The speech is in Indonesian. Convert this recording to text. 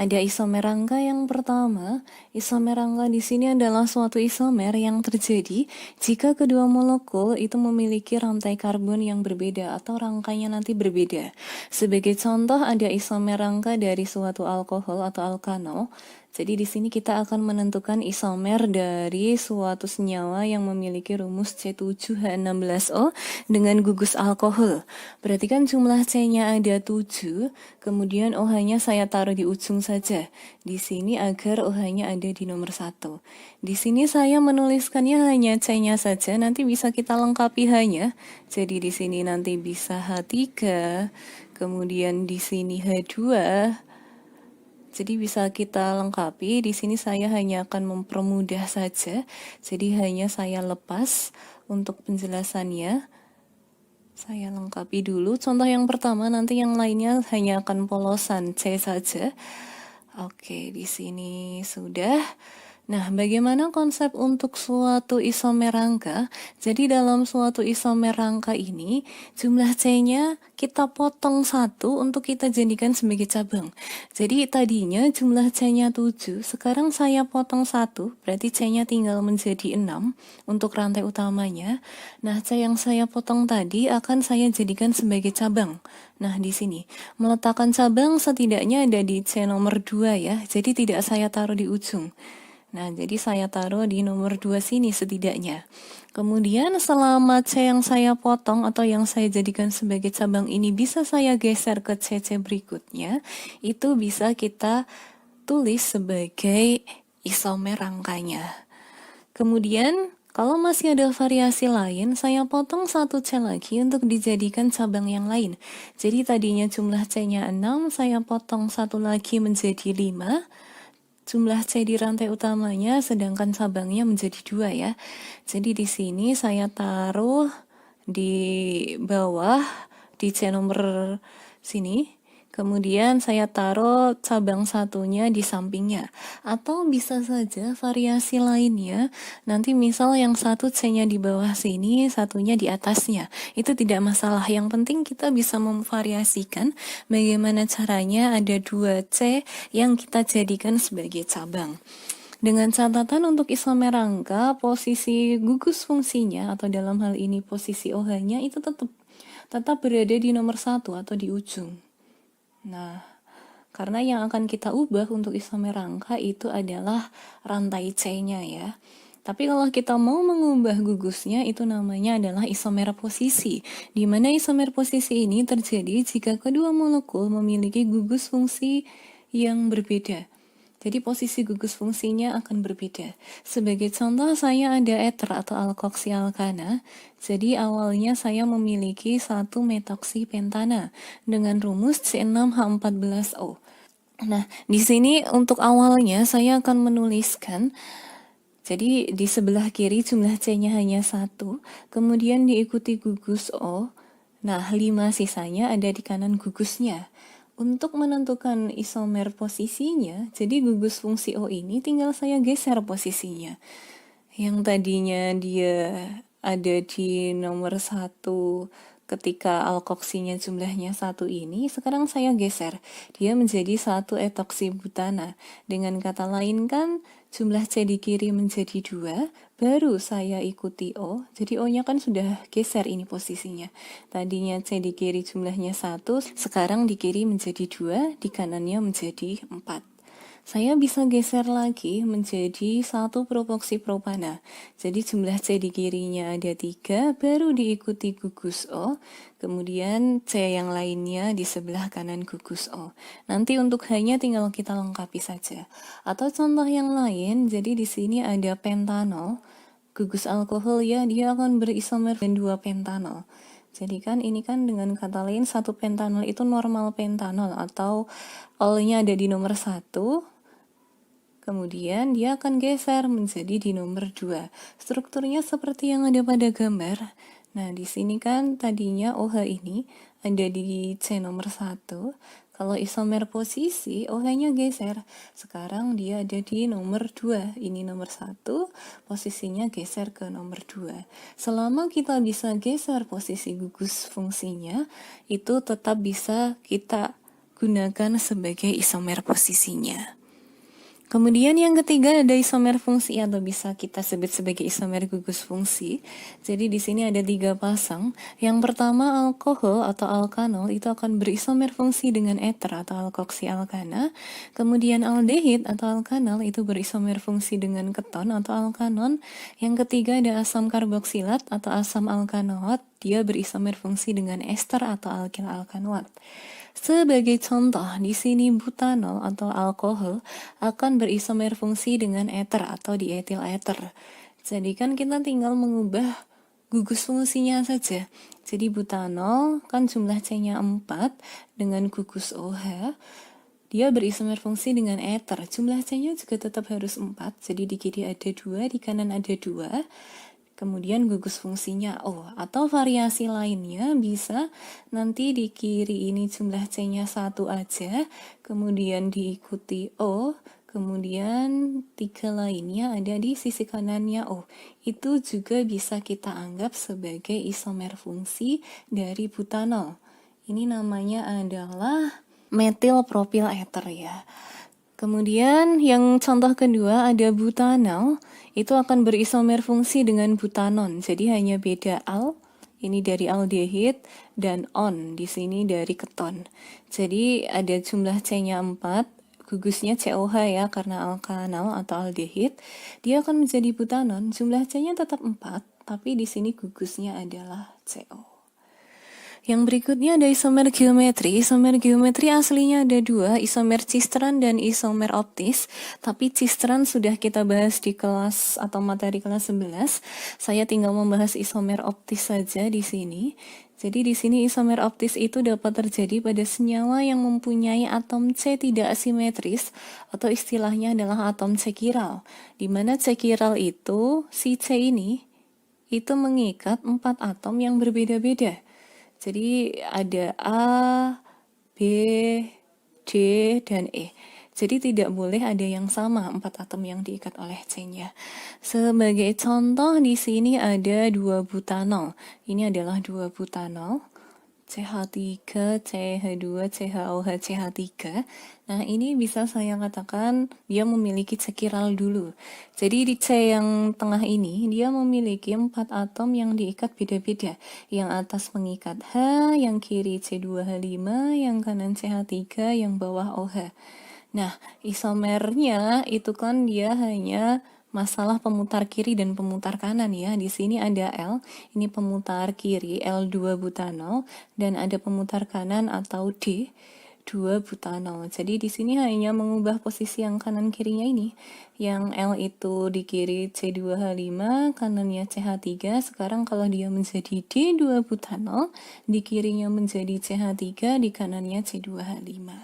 Ada isomer rangka yang pertama. Isomer rangka di sini adalah suatu isomer yang terjadi jika kedua molekul itu memiliki rantai karbon yang berbeda atau rangkanya nanti berbeda. Sebagai contoh ada isomer rangka dari suatu alkohol atau alkanol. Jadi di sini kita akan menentukan isomer dari suatu senyawa yang memiliki rumus C7H16O dengan gugus alkohol. Berarti kan jumlah C-nya ada 7, kemudian OH-nya saya taruh di ujung saja. Di sini agar OH-nya ada di nomor 1. Di sini saya menuliskannya hanya C-nya saja, nanti bisa kita lengkapi H-nya. Jadi di sini nanti bisa H3, kemudian di sini H2. Jadi bisa kita lengkapi. Di sini saya hanya akan mempermudah saja. Jadi hanya saya lepas untuk penjelasannya. Saya lengkapi dulu. Contoh yang pertama, nanti yang lainnya hanya akan polosan C saja. Oke, di sini sudah. Nah, bagaimana konsep untuk suatu isomer rangka? Jadi dalam suatu isomer rangka ini, jumlah C-nya kita potong 1 untuk kita jadikan sebagai cabang. Jadi tadinya jumlah C-nya 7, sekarang saya potong 1, berarti C-nya tinggal menjadi 6 untuk rantai utamanya. Nah, C yang saya potong tadi akan saya jadikan sebagai cabang. Nah, di sini meletakkan cabang setidaknya ada di C nomor 2 ya, jadi tidak saya taruh di ujung. Nah, jadi saya taruh di nomor 2 sini setidaknya. Kemudian selama C yang saya potong atau yang saya jadikan sebagai cabang ini bisa saya geser ke C berikutnya, itu bisa kita tulis sebagai isomer rangkanya. Kemudian kalau masih ada variasi lain, saya potong 1 C lagi untuk dijadikan cabang yang lain. Jadi tadinya jumlah C-nya 6, saya potong 1 lagi menjadi 5. Jumlah C di rantai utamanya, sedangkan cabangnya menjadi 2 ya. Jadi di sini saya taruh di bawah, di C nomor sini. Kemudian saya taruh cabang satunya di sampingnya. Atau bisa saja variasi lainnya, nanti misal yang satu C-nya di bawah sini, satunya di atasnya. Itu tidak masalah, yang penting kita bisa memvariasikan bagaimana caranya ada 2 C yang kita jadikan sebagai cabang. Dengan catatan untuk isomer rangka, posisi gugus fungsinya atau dalam hal ini posisi OH-nya itu tetap berada di nomor 1 atau di ujung. Nah, karena yang akan kita ubah untuk isomer rangka itu adalah rantai C-nya ya. Tapi kalau kita mau mengubah gugusnya, itu namanya adalah isomer posisi. Di mana isomer posisi ini terjadi jika kedua molekul memiliki gugus fungsi yang berbeda. Jadi posisi gugus fungsinya akan berbeda. Sebagai contoh, saya ada ether atau alkoksialkana. Jadi awalnya saya memiliki 1 metoksipentana dengan rumus C6H14O. Nah, di sini untuk awalnya saya akan menuliskan, jadi di sebelah kiri jumlah C-nya hanya 1, kemudian diikuti gugus O. Nah, 5 sisanya ada di kanan gugusnya. Untuk menentukan isomer posisinya, jadi gugus fungsi O ini tinggal saya geser posisinya. Yang tadinya dia ada di nomor 1 ketika alkoksinya jumlahnya 1 ini, sekarang saya geser. Dia menjadi 1 etoksibutana. Dengan kata lain kan, jumlah C di kiri menjadi 2, baru saya ikuti O. Jadi O-nya kan sudah geser ini posisinya. Tadinya C di kiri jumlahnya 1, sekarang di kiri menjadi 2, di kanannya menjadi 4. Saya bisa geser lagi menjadi 1 propoksipropana. Jadi jumlah C di kirinya ada 3, baru diikuti gugus O, kemudian C yang lainnya di sebelah kanan gugus O. Nanti untuk H-nya tinggal kita lengkapi saja. Atau contoh yang lain, jadi di sini ada pentanol, gugus alkohol ya, dia akan berisomer dengan 2 pentanol. Jadi kan ini kan dengan kata lain 1 pentanol itu normal pentanol atau olnya ada di nomor 1, kemudian dia akan geser menjadi di nomor 2. Strukturnya seperti yang ada pada gambar. Nah, di sini kan tadinya OH ini ada di C nomor 1. Kalau isomer posisi, OH-nya geser. Sekarang dia ada di nomor 2. Ini nomor 1, posisinya geser ke nomor 2. Selama kita bisa geser posisi gugus fungsinya, itu tetap bisa kita gunakan sebagai isomer posisinya. Kemudian yang ketiga ada isomer fungsi atau bisa kita sebut sebagai isomer gugus fungsi. Jadi di sini ada 3 pasang. Yang pertama alkohol atau alkanol itu akan berisomer fungsi dengan eter atau alkoksi alkana. Kemudian aldehid atau alkanal itu berisomer fungsi dengan keton atau alkanon. Yang ketiga ada asam karboksilat atau asam alkanoat. Dia berisomer fungsi dengan ester atau alkil alkanoat. Sebagai contoh, di sini butanol atau alkohol akan berisomer fungsi dengan eter atau dietil eter. Jadi kan kita tinggal mengubah gugus fungsinya saja. Jadi butanol kan jumlah C-nya 4 dengan gugus OH. Dia berisomer fungsi dengan eter. Jumlah C-nya juga tetap harus 4. Jadi di kiri ada 2, di kanan ada 2. Kemudian gugus fungsinya O, atau variasi lainnya bisa nanti di kiri ini jumlah C-nya 1 aja, kemudian diikuti O, kemudian 3 lainnya ada di sisi kanannya O. Itu juga bisa kita anggap sebagai isomer fungsi dari butanol. Ini namanya adalah metil propil eter ya. Kemudian yang contoh kedua ada butanol, itu akan berisomer fungsi dengan butanon. Jadi hanya beda al, ini dari aldehid, dan on, di sini dari keton. Jadi ada jumlah C-nya 4, gugusnya COH ya, karena alkanal atau aldehid. Dia akan menjadi butanon, jumlah C-nya tetap 4, tapi di sini gugusnya adalah CO. Yang berikutnya ada isomer geometri. Isomer geometri aslinya ada 2, isomer Cisteran dan isomer optis. Tapi Cisteran sudah kita bahas di kelas atau materi kelas 11. Saya tinggal membahas isomer optis saja di sini. Jadi di sini isomer optis itu dapat terjadi pada senyawa yang mempunyai atom C tidak asimetris atau istilahnya adalah atom C chiral. Di mana C chiral itu si C ini itu mengikat 4 atom yang berbeda-beda. Jadi ada A, B, D, dan E. Jadi tidak boleh ada yang sama 4 atom yang diikat oleh C-nya. Sebagai contoh di sini ada 2 butanol. Ini adalah 2 butanol. CH3, CH2, CHOH, CH3. Nah, ini bisa saya katakan dia memiliki C chiral dulu. Jadi di C yang tengah ini, dia memiliki 4 atom yang diikat beda-beda. Yang atas mengikat H, yang kiri C2H5, yang kanan CH3, yang bawah OH. Nah, isomernya itu kan dia hanya masalah pemutar kiri dan pemutar kanan ya. Di sini ada L, ini pemutar kiri L2 butanol, dan ada pemutar kanan atau D 2 butanol. Jadi di sini hanya mengubah posisi yang kanan kirinya ini. Yang L itu di kiri C2H5, kanannya CH3. Sekarang kalau dia menjadi D2 butanol, di kirinya menjadi CH3, di kanannya C2H5.